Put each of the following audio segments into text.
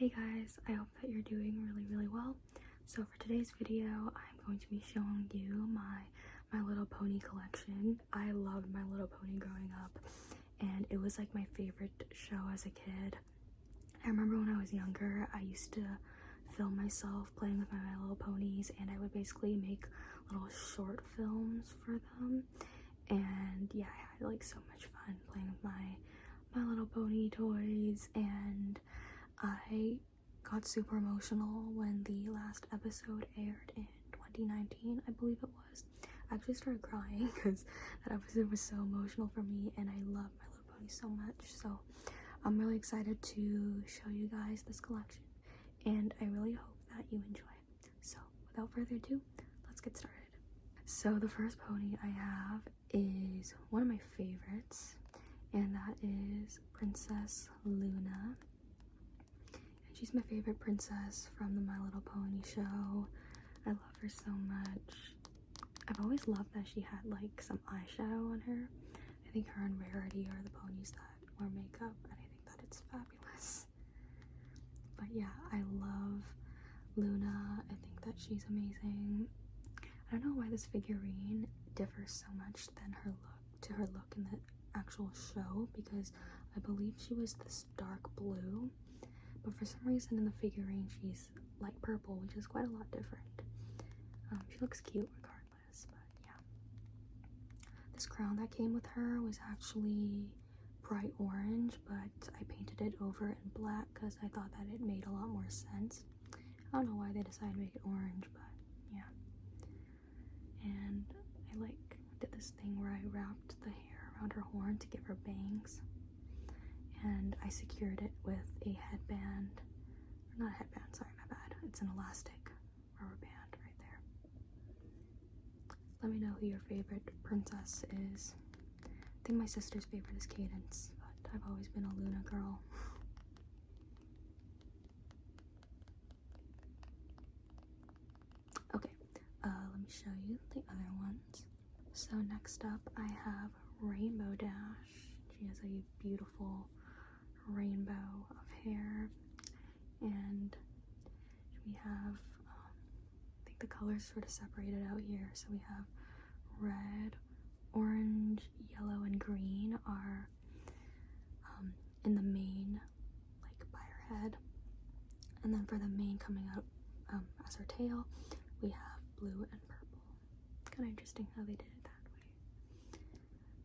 Hey guys, I hope that you're doing really well. So for today's video, I'm going to be showing you my Little Pony collection. I loved My Little Pony growing up, and it was like my favorite show as a kid. I remember when I was younger, I used to film myself playing with my Little Ponies, and I would basically make little short films for them. And yeah, I had like so much fun playing with my Little Pony toys, and I got super emotional when the last episode aired in 2019, I believe it was. I actually started crying because that episode was so emotional for me, and I love My Little Pony so much. So I'm really excited to show you guys this collection, and I really hope that you enjoy it. So without further ado, let's get started. So the first pony I have is one of my favorites, and that is Princess Luna. She's my favorite princess from the My Little Pony show. I love her so much. I've always loved that she had like some eyeshadow on her. I think her and Rarity are the ponies that wear makeup, and I think that it's fabulous. But yeah, I love Luna. I think that she's amazing. I don't know why this figurine differs so much than her look in the actual show, because I believe she was this dark blue, but for some reason in the figurine she's light purple, which is quite a lot different. She looks cute regardless, but yeah. This crown that came with her was actually bright orange, but I painted it over in black because I thought that it made a lot more sense. I don't know why they decided to make it orange, but yeah. And I like did this thing where I wrapped the hair around her horn to give her bangs, and I secured it with a headband. Not a headband, sorry, my bad. It's an elastic rubber band right there. Let me know who your favorite princess is. I think my sister's favorite is Cadence, but I've always been a Luna girl. Okay, let me show you the other ones. So next up I have Rainbow Dash. She has a beautiful rainbow of hair, and we have I think the colors sort of separated out here. So we have red, orange, yellow, and green are in the mane, like by her head, and then for the mane coming out as her tail, we have blue and purple. Kind of interesting how they did it that way.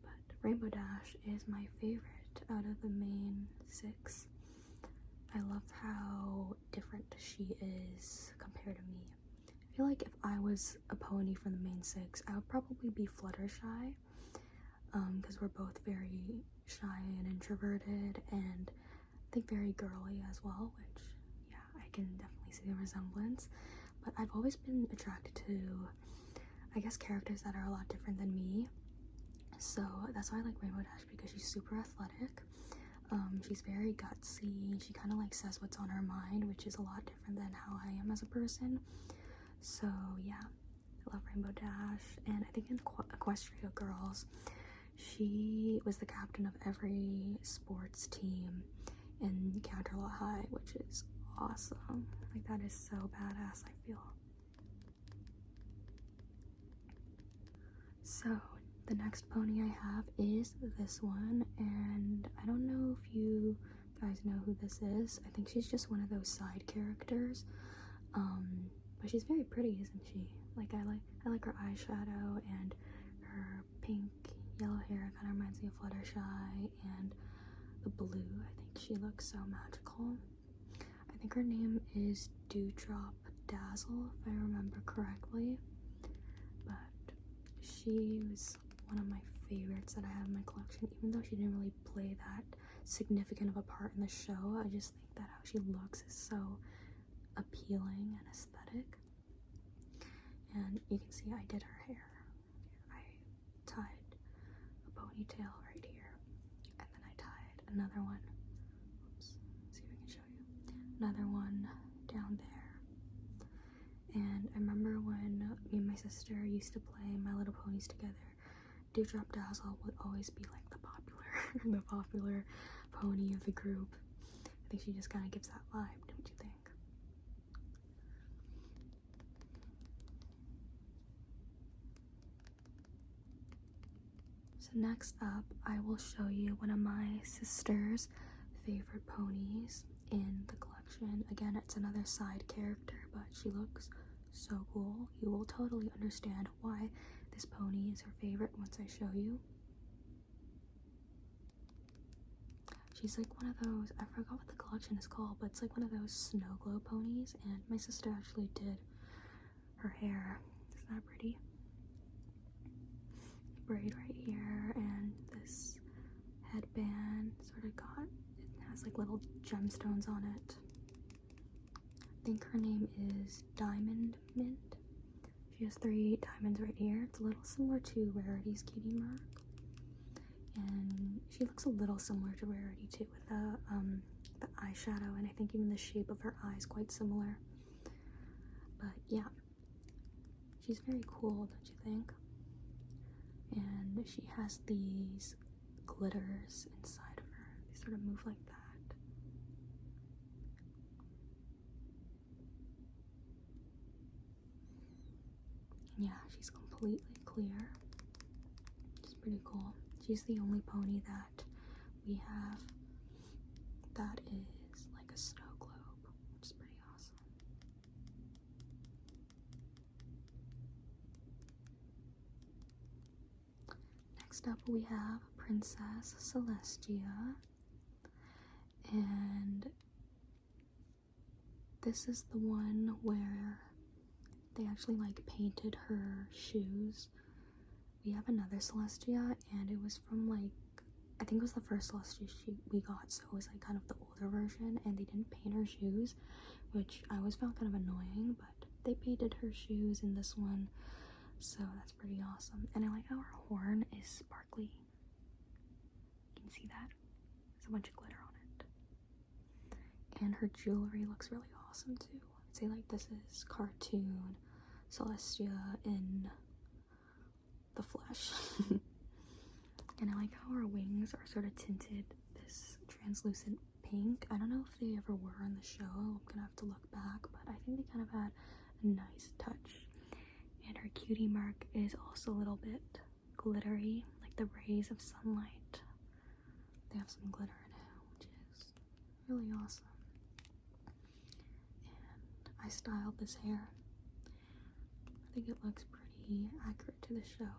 But Rainbow Dash is my favorite out of the main 6. I love how different she is compared to me. I feel like if I was a pony from the main 6, I would probably be Fluttershy, because we're both very shy and introverted, and I think very girly as well, which, yeah, I can definitely see the resemblance. But I've always been attracted to, I guess, characters that are a lot different than me. So that's why I like Rainbow Dash, because she's super athletic. She's very gutsy. She kind of like says what's on her mind, which is a lot different than how I am as a person. So yeah, I love Rainbow Dash. And I think in Equestria Girls, she was the captain of every sports team in Canterlot High, which is awesome. Like, that is so badass, I feel. So the next pony I have is this one, and I don't know if you guys know who this is. I think she's just one of those side characters, but she's very pretty, isn't she? Like, I like her eyeshadow, and her pink yellow hair kind of reminds me of Fluttershy, and the blue, I think she looks so magical. I think her name is Dewdrop Dazzle, if I remember correctly, but she was one of my favorites that I have in my collection. Even though she didn't really play that significant of a part in the show, I just think that how she looks is so appealing and aesthetic. And you can see I did her hair. I tied a ponytail right here, and then I tied another one. Oops, see if I can show you. Another one down there. And I remember when me and my sister used to play My Little Ponies together, Dewdrop Dazzle would always be like the popular pony of the group. I think she just kind of gives that vibe, don't you think? So next up, I will show you one of my sister's favorite ponies in the collection. Again, it's another side character, but she looks so cool. You will totally understand why this pony is her favorite once I show you. She's like one of those, I forgot what the collection is called, but it's like one of those snow globe ponies, and my sister actually did her hair. Isn't that pretty? Braid right here, and this headband sort of it has like little gemstones on it. I think her name is Diamond Mint. She has 3 diamonds right here. It's a little similar to Rarity's cutie mark. And she looks a little similar to Rarity too, with the eyeshadow, and I think even the shape of her eye is quite similar. But yeah, she's very cool, don't you think? And she has these glitters inside of her. They sort of move like that. And yeah, she's completely clear. It's pretty cool. She's the only pony that we have that is like a snow globe, which is pretty awesome. Next up, we have Princess Celestia, and this is the one where they actually like painted her shoes. We have another Celestia, and it was from like, I think it was the first Celestia we got, so it was like kind of the older version, and they didn't paint her shoes, which I always found kind of annoying, but they painted her shoes in this one, so that's pretty awesome. And I like how her horn is sparkly. You can see that. There's a bunch of glitter on it. And her jewelry looks really awesome too. I'd say like this is cartoon Celestia in the flesh. And I like how her wings are sort of tinted this translucent pink. I don't know if they ever were in the show. I'm gonna have to look back, but I think they kind of had a nice touch. And her cutie mark is also a little bit glittery, like the rays of sunlight. They have some glitter in it, which is really awesome. And I styled this hair. I think it looks pretty accurate to the show.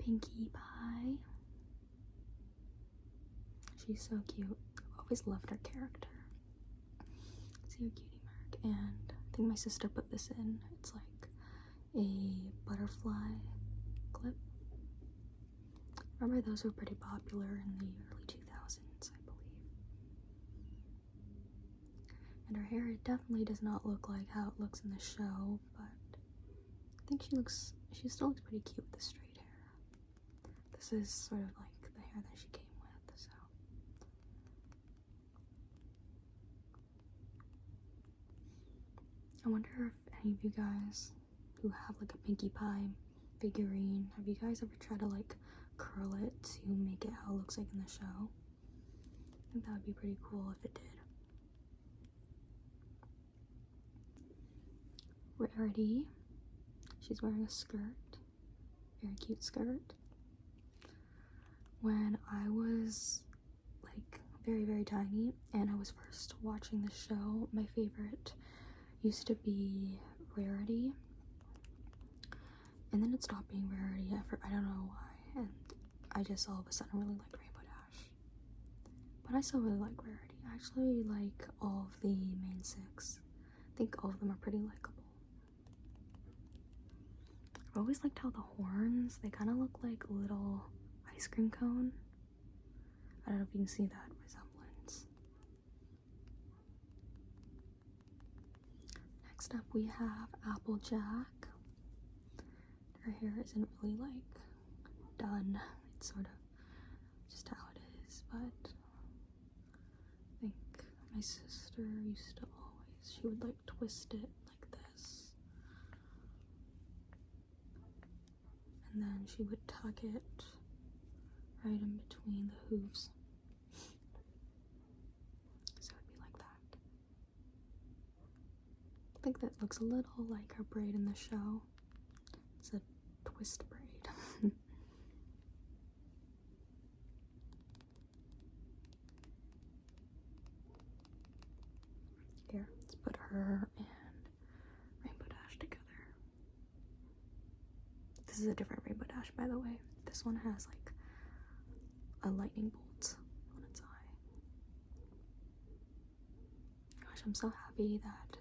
Pinkie Pie. She's so cute. I've always loved her character. See her cutie mark, and I think my sister put this in. It's like a butterfly clip. Remember, those were pretty popular in the early 2000s, I believe. And her hair, it definitely does not look like how it looks in the show, but I think she still looks pretty cute with the straight hair. This is sort of like the hair that she came with, so. I wonder if any of you guys who have like a Pinkie Pie figurine, have you guys ever tried to like curl it to make it how it looks like in the show? I think that would be pretty cool if it did. Rarity. She's wearing a skirt. Very cute skirt. When I was like very, very tiny and I was first watching the show, my favorite used to be Rarity. And then it stopped being Rarity. I don't know why. And I just all of a sudden really like Rainbow Dash. But I still really like Rarity. I actually like all of the main 6. I think all of them are pretty likable. I've always liked how the horns, they kind of look like a little ice cream cone. I don't know if you can see that resemblance. Next up we have Applejack. Her hair isn't really like done. It's sort of just how it is, but I think my sister used to always she would like twist it like this, and then she would tuck it right in between the hooves. So it'd be like that. I think that looks a little like her braid in the show. It's a twist braid. Here, let's put her and Rainbow Dash together. This is a different Rainbow Dash, by the way. This one has like a lightning bolt on its eye. Gosh, I'm so happy that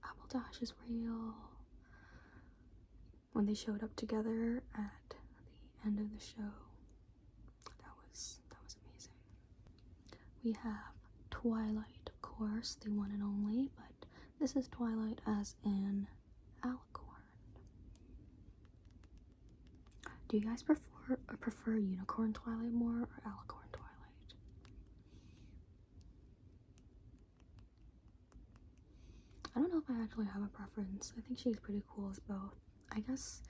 Apple Dash is real. When they showed up together at the end of the show, that was amazing. We have Twilight, of course, the one and only, but this is Twilight as in Alicorn. Do you guys prefer Unicorn Twilight more or Alicorn Twilight? I don't know if I actually have a preference. I think she's pretty cool as both. I guess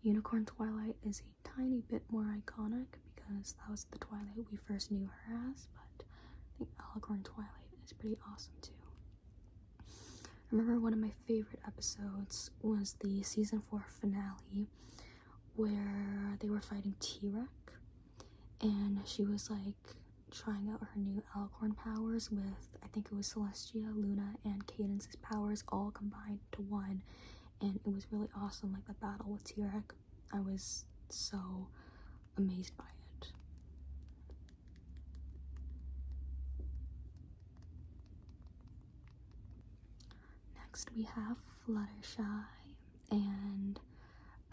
Unicorn Twilight is a tiny bit more iconic because that was the Twilight we first knew her as, but I think Alicorn Twilight is pretty awesome too. I remember one of my favorite episodes was the season 4 finale where they were fighting T-Rex, and she was like trying out her new Alicorn powers with, I think it was Celestia, Luna, and Cadence's powers all combined into one, and it was really awesome. Like the battle with T-Rex, I was so amazed by it. Next we have Fluttershy, and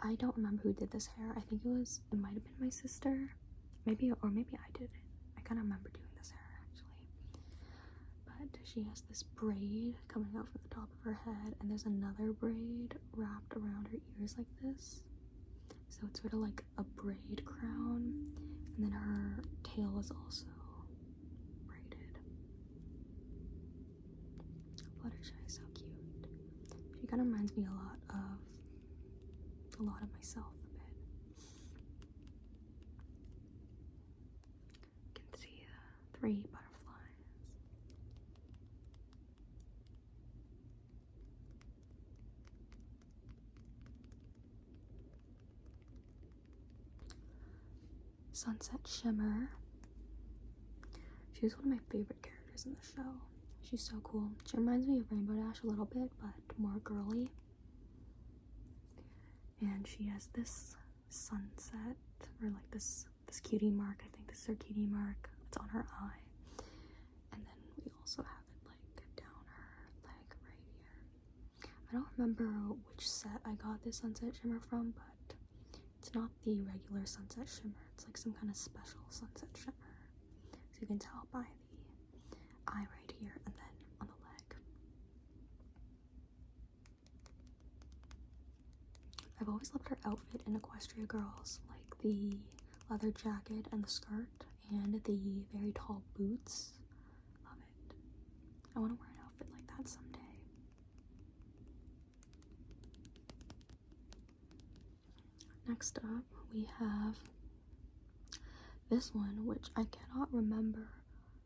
I don't remember who did this hair. I think it might have been my sister, maybe I did it. I kind of remember doing this hair actually. But she has this braid coming out from the top of her head, and there's another braid wrapped around her ears like this. So it's sort of like a braid crown, and then her tail is also braided. Fluttershy is so cute. She kind of reminds me a lot of myself a bit. You can see 3 butterflies. Sunset Shimmer. She was one of my favorite characters in the show. She's so cool. She reminds me of Rainbow Dash a little bit, but more girly. And she has this sunset, or like this cutie mark. I think this is her cutie mark. It's on her eye. And then we also have it like down her leg right here. I don't remember which set I got this sunset shimmer from, but it's not the regular sunset shimmer. It's like some kind of special sunset shimmer. So you can tell by the eye right here and then on the leg. I've always loved her outfit in Equestria Girls, like the leather jacket and the skirt and the very tall boots. Love it. I want to wear an outfit like that someday. Next up, we have this one, which I cannot remember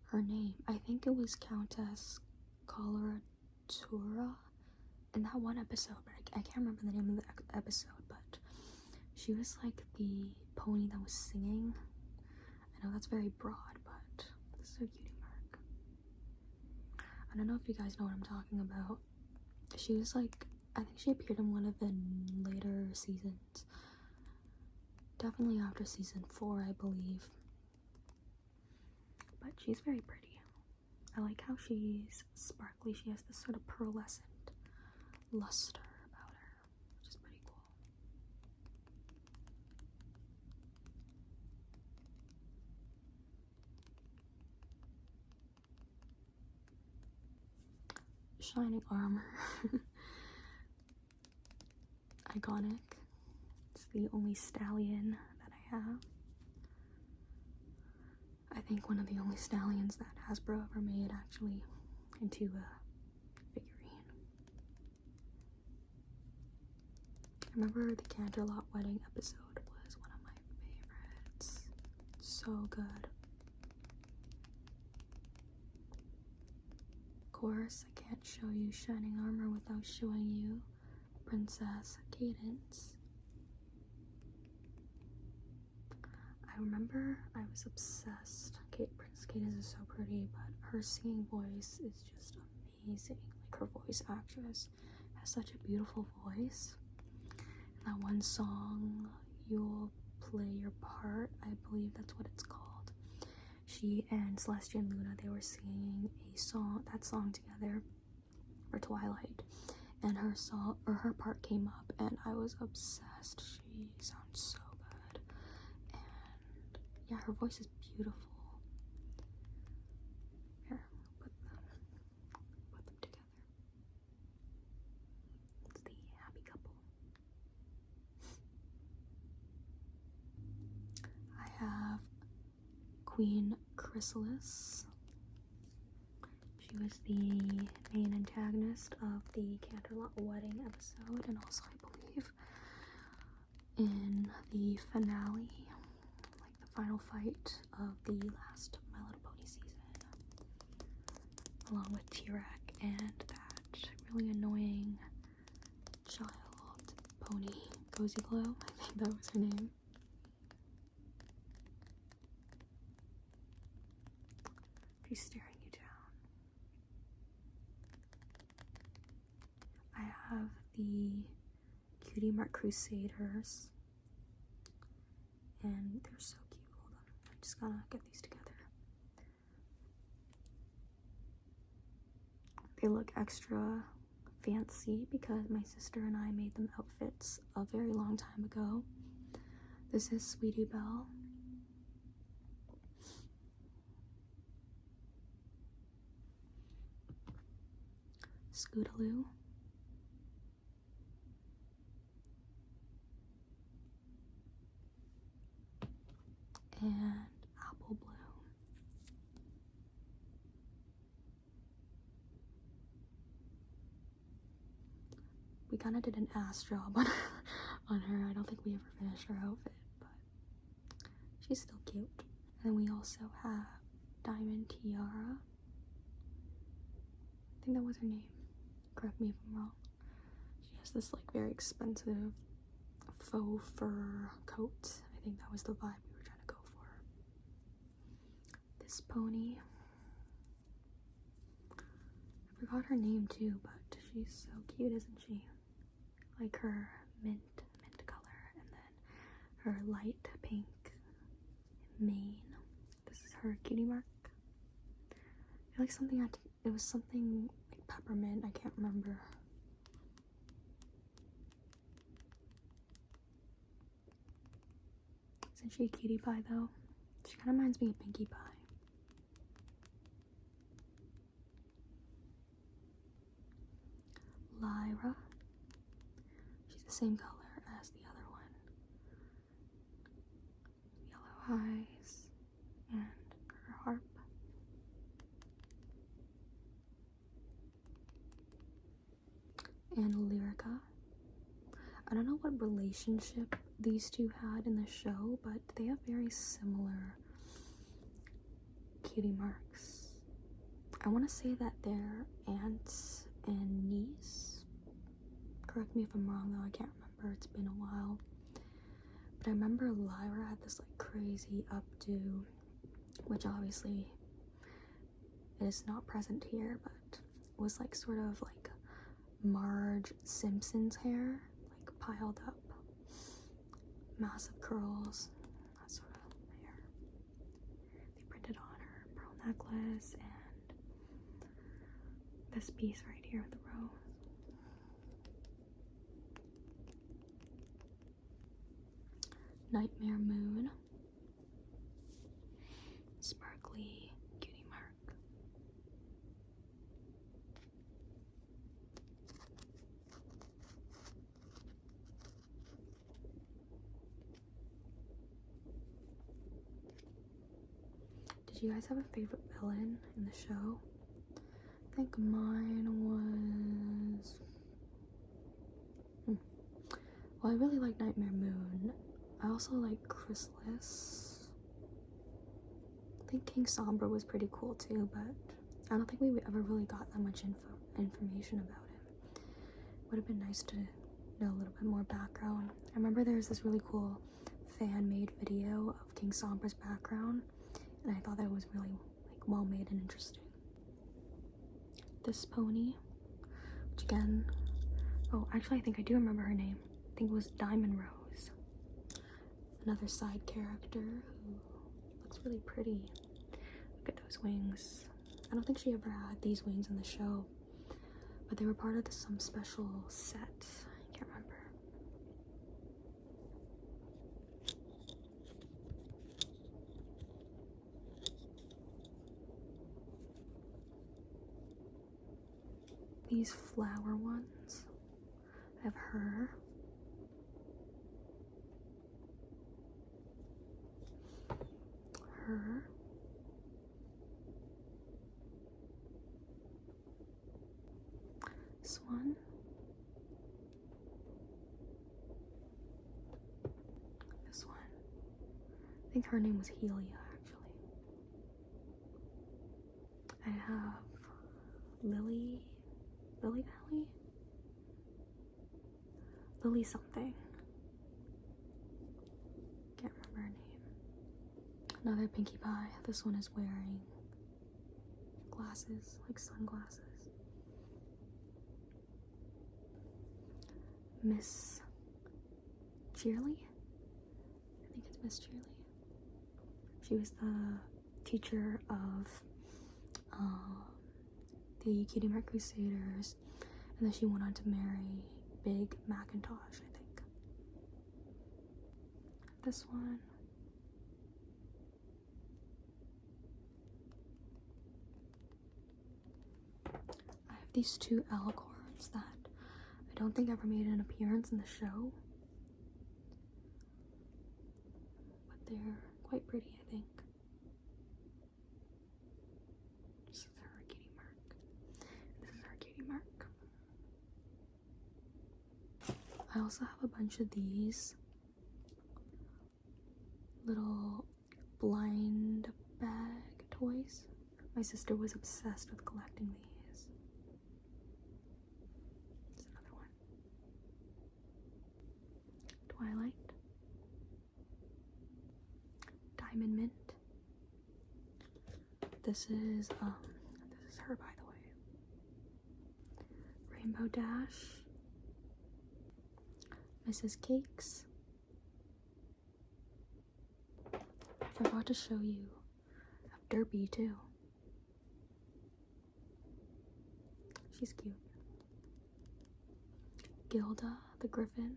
her name. I think it was Countess Coloratura in that one episode, but I can't remember the name of the episode, but she was like the pony that was singing. I know that's very broad, but this is her cutie mark. I don't know if you guys know what I'm talking about. She was like, I think she appeared in one of the later seasons. Definitely after season 4, I believe. But she's very pretty. I like how she's sparkly. She has this sort of pearlescent luster about her, which is pretty cool. Shining armor. Iconic. It's the only stallion that I have. I think one of the only stallions that Hasbro ever made actually into a figurine. I remember the Canterlot wedding episode was one of my favorites. So good. Of course, I can't show you Shining Armor without showing you Princess Cadance. I remember I was obsessed. Princess Cadance is so pretty, but her singing voice is just amazing. Like, her voice actress has such a beautiful voice. And that one song, You'll Play Your Part, I believe that's what it's called. She and Celestia and Luna, they were singing that song together for Twilight, and her part came up, and I was obsessed. She sounds so good, and yeah, her voice is beautiful. Here, put them together. It's the happy couple. I have Queen Chrysalis. She was the main antagonist of the Canterlot wedding episode, and also I believe in the finale, like the final fight of the last My Little Pony season, along with T-Rex and that really annoying child pony, Cozy Glow, I think that was her name. She's staring you down. I have the Cutie Mark Crusaders, and they're so cute. Hold on, I just gotta get these together. They look extra fancy because my sister and I made them outfits a very long time ago. This is Sweetie Belle. Scootaloo. And Apple Bloom. We kind of did an ass job on her. I don't think we ever finished her outfit, but she's still cute. And then we also have Diamond Tiara. I think that was her name. Correct me if I'm wrong. She has this like very expensive faux fur coat. I think that was the vibe we were trying to go for. This pony, I forgot her name too, but she's so cute, isn't she? Like her mint color, and then her light pink mane. This is her cutie mark. I feel like it was something like peppermint, I can't remember. Isn't she a cutie pie though? She kind of reminds me of Pinkie Pie. Lyra. She's the same color as the other one. Yellow eyes and her harp. And Lyrica. I don't know what relationship these two had in the show, but they have very similar cutie marks. I want to say that they're aunt and niece. Correct me if I'm wrong though, I can't remember, it's been a while. But I remember Lyra had this like crazy updo, which obviously is not present here, but was like sort of like Marge Simpson's hair, like piled up, massive curls, that sort of hair. They printed on her pearl necklace and this piece right here with the rose. Nightmare Moon. Sparkly cutie mark. Did you guys have a favorite villain in the show? I think mine was... Well, I really like Nightmare Moon. I also like Chrysalis. I think King Sombra was pretty cool too, but I don't think we ever really got that much information about him. Would have been nice to know a little bit more background. I remember there was this really cool fan-made video of King Sombra's background, and I thought that was really like well made and interesting. This pony, which again, oh, actually I think I do remember her name. I think it was Diamond Rose. Another side character who looks really pretty. Look at those wings. I don't think she ever had these wings in the show, but they were part of some special set. I can't remember. These flower ones. I have her. Her. This one. This one. I think her name was Helia, actually. I have Lily Valley? Lily something. Can't remember her name. Another Pinkie Pie. This one is wearing glasses, like sunglasses. Miss Cheerly? I think it's Miss Cheerly. She was the teacher of the Cutie Mark Crusaders, and then she went on to marry Big Macintosh, I think. This one. I have these two alicorns that I don't think ever made an appearance in the show, but they're quite pretty, I think. This is her Cutie Mark. This is her Cutie Mark. I also have a bunch of these little blind bag toys. My sister was obsessed with collecting these. There's another one. Twilight. Diamond Mint. This is her, by the way. Rainbow Dash. Mrs. Cakes. I forgot to show you. I have Derpy too. She's cute. Gilda the Griffin.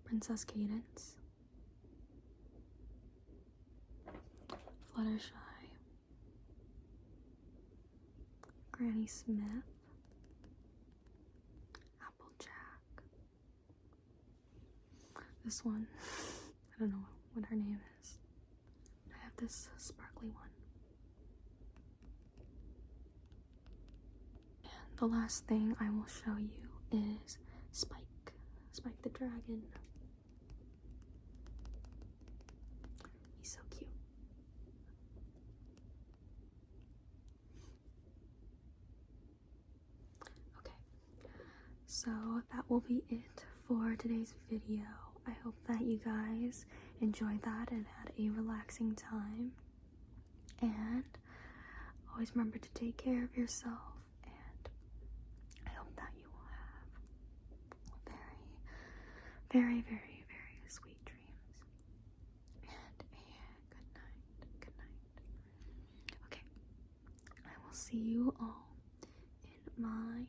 Princess Cadence. Fluttershy. Granny Smith. Applejack. This one, I don't know what her name is. I have this sparkly one. And the last thing I will show you is Spike. Spike the dragon. He's so cute. Okay, so that will be it for today's video. I hope that you guys enjoyed that and had a relaxing time. And always remember to take care of yourself. And I hope that you will have very, very, very, very sweet dreams. And a good night. Good night. Okay. I will see you all in my